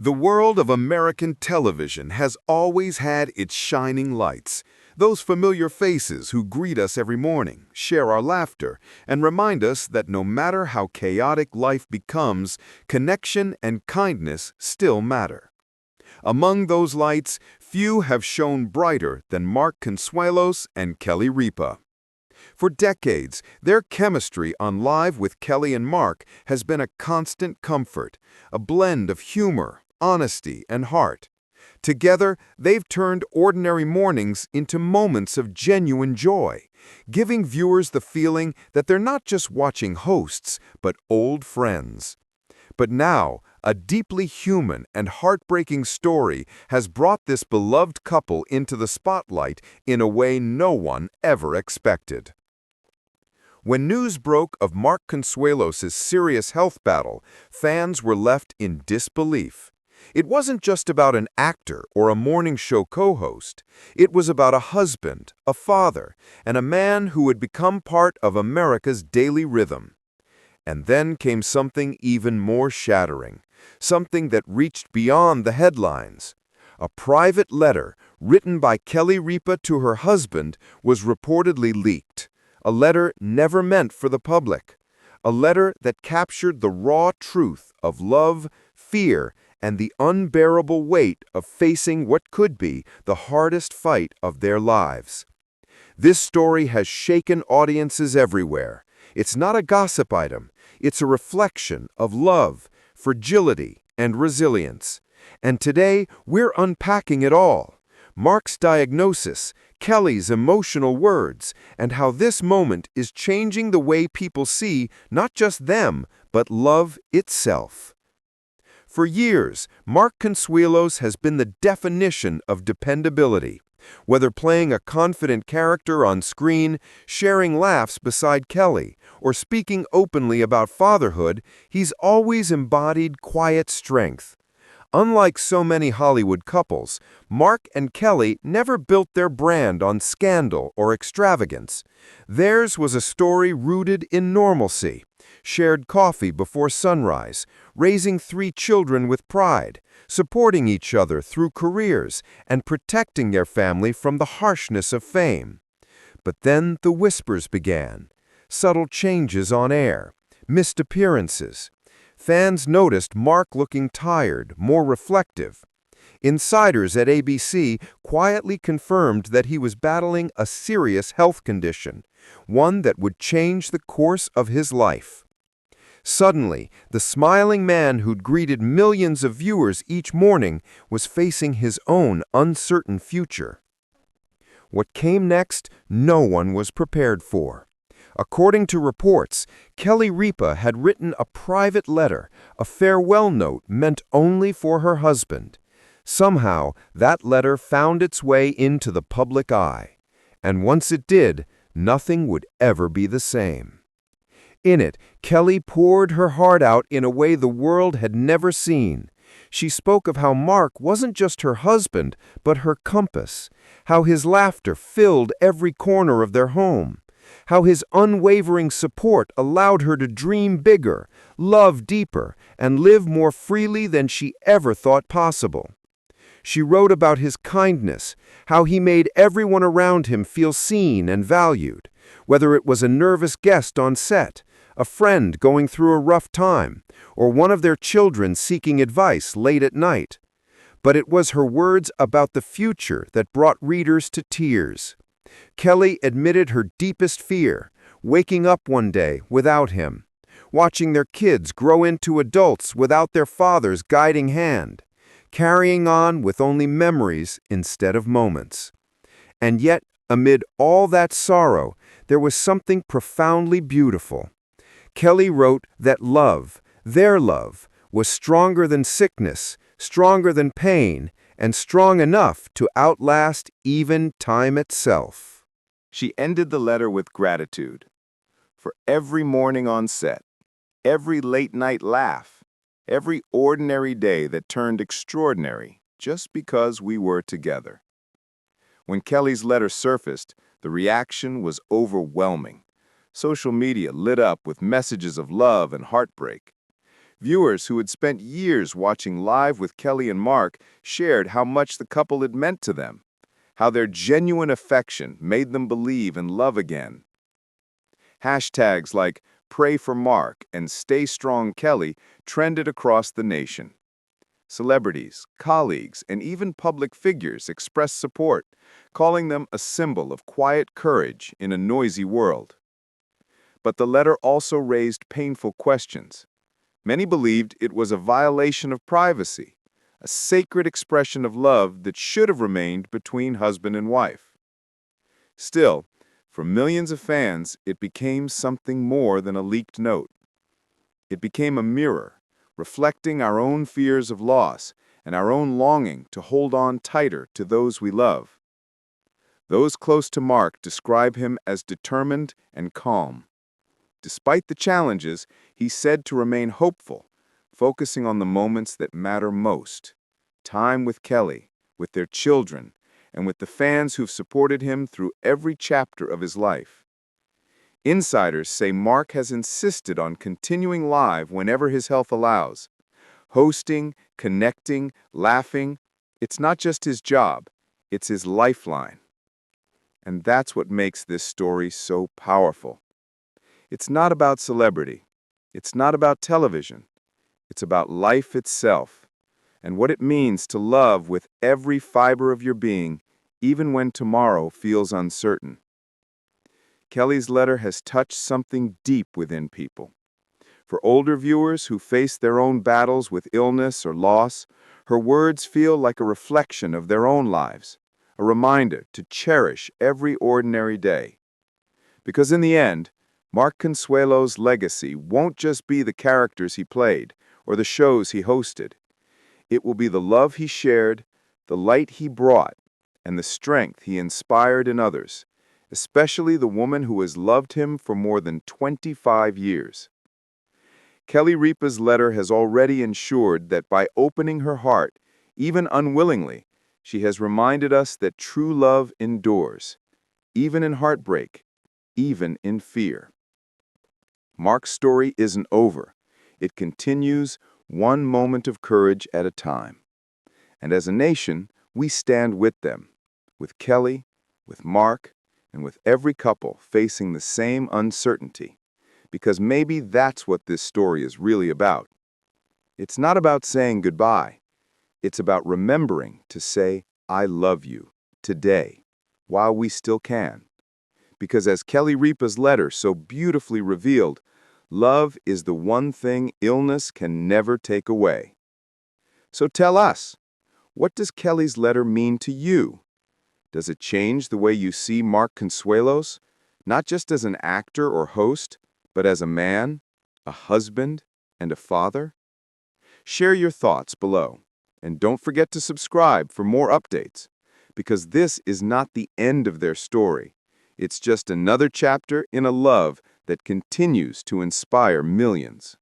The world of American television has always had its shining lights, those familiar faces who greet us every morning, share our laughter, and remind us that no matter how chaotic life becomes, connection and kindness still matter. Among those lights, few have shone brighter than Mark Consuelos and Kelly Ripa. For decades, their chemistry on Live with Kelly and Mark has been a constant comfort, a blend of humor, honesty, and heart. Together, they've turned ordinary mornings into moments of genuine joy, giving viewers the feeling that they're not just watching hosts, but old friends. But now, a deeply human and heartbreaking story has brought this beloved couple into the spotlight in a way no one ever expected. When news broke of Mark Consuelos' serious health battle, fans were left in disbelief. It wasn't just about an actor or a morning show co-host. It was about a husband, a father, and a man who had become part of America's daily rhythm. And then came something even more shattering, something that reached beyond the headlines. A private letter written by Kelly Ripa to her husband was reportedly leaked, a letter never meant for the public, a letter that captured the raw truth of love, fear, and the unbearable weight of facing what could be the hardest fight of their lives. This story has shaken audiences everywhere. It's not a gossip item. It's a reflection of love, fragility, and resilience. And today, we're unpacking it all. Mark's diagnosis, Kelly's emotional words, and how this moment is changing the way people see not just them, but love itself. For years, Mark Consuelos has been the definition of dependability. Whether playing a confident character on screen, sharing laughs beside Kelly, or speaking openly about fatherhood, he's always embodied quiet strength. Unlike so many Hollywood couples, Mark and Kelly never built their brand on scandal or extravagance. Theirs was a story rooted in normalcy, shared coffee before sunrise, raising 3 children with pride, supporting each other through careers, and protecting their family from the harshness of fame. But then the whispers began. Subtle changes on air, missed appearances. Fans noticed Mark looking tired, more reflective. Insiders at ABC quietly confirmed that he was battling a serious health condition, one that would change the course of his life. Suddenly, the smiling man who'd greeted millions of viewers each morning was facing his own uncertain future. What came next, no one was prepared for. According to reports, Kelly Ripa had written a private letter, a farewell note meant only for her husband. Somehow, that letter found its way into the public eye. And once it did, nothing would ever be the same. In it, Kelly poured her heart out in a way the world had never seen. She spoke of how Mark wasn't just her husband, but her compass, how his laughter filled every corner of their home, how his unwavering support allowed her to dream bigger, love deeper, and live more freely than she ever thought possible. She wrote about his kindness, how he made everyone around him feel seen and valued, whether it was a nervous guest on set, a friend going through a rough time, or one of their children seeking advice late at night. But it was her words about the future that brought readers to tears. Kelly admitted her deepest fear, waking up one day without him, watching their kids grow into adults without their father's guiding hand, carrying on with only memories instead of moments. And yet, amid all that sorrow, there was something profoundly beautiful. Kelly wrote that love, their love, was stronger than sickness, stronger than pain, and strong enough to outlast even time itself. She ended the letter with gratitude for every morning on set, every late-night laugh, every ordinary day that turned extraordinary just because we were together. When Kelly's letter surfaced, the reaction was overwhelming. Social media lit up with messages of love and heartbreak. Viewers who had spent years watching live with Kelly and Mark shared how much the couple had meant to them, how their genuine affection made them believe and love again. Hashtags like Pray for Mark and Stay Strong Kelly trended across the nation. Celebrities, colleagues, and even public figures expressed support, calling them a symbol of quiet courage in a noisy world. But the letter also raised painful questions. Many believed it was a violation of privacy, a sacred expression of love that should have remained between husband and wife. Still, for millions of fans, it became something more than a leaked note. It became a mirror, reflecting our own fears of loss and our own longing to hold on tighter to those we love. Those close to Mark describe him as determined and calm. Despite the challenges, he said to remain hopeful, focusing on the moments that matter most: time with Kelly, with their children, and with the fans who've supported him through every chapter of his life. Insiders say Mark has insisted on continuing live whenever his health allows. Hosting, connecting, laughing, it's not just his job, it's his lifeline. And that's what makes this story so powerful. It's not about celebrity. It's not about television. It's about life itself, and what it means to love with every fiber of your being, even when tomorrow feels uncertain. Kelly's letter has touched something deep within people. For older viewers who face their own battles with illness or loss, her words feel like a reflection of their own lives, a reminder to cherish every ordinary day. Because in the end, Mark Consuelos' legacy won't just be the characters he played or the shows he hosted. It will be the love he shared, the light he brought, and the strength he inspired in others, especially the woman who has loved him for more than 25 years. Kelly Ripa's letter has already ensured that by opening her heart, even unwillingly, she has reminded us that true love endures, even in heartbreak, even in fear. Mark's story isn't over. It continues, one moment of courage at a time. And as a nation, we stand with them, with Kelly, with Mark, and with every couple facing the same uncertainty, because maybe that's what this story is really about. It's not about saying goodbye. It's about remembering to say, I love you, today, while we still can. Because as Kelly Ripa's letter so beautifully revealed, love is the one thing illness can never take away. So tell us, what does Kelly's letter mean to you? Does it change the way you see Mark Consuelos, not just as an actor or host, but as a man, a husband, and a father? Share your thoughts below, and don't forget to subscribe for more updates, because this is not the end of their story. It's just another chapter in a love that continues to inspire millions.